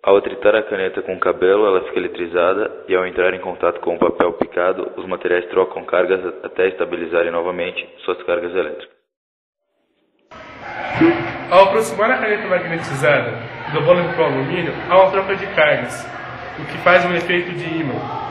Ao atritar a caneta com o cabelo, ela fica eletrizada e ao entrar em contato com o papel picado, os materiais trocam cargas até estabilizarem novamente suas cargas elétricas. Ao aproximar a caneta magnetizada do bolo com o alumínio, há uma troca de cargas, o que faz um efeito de ímã.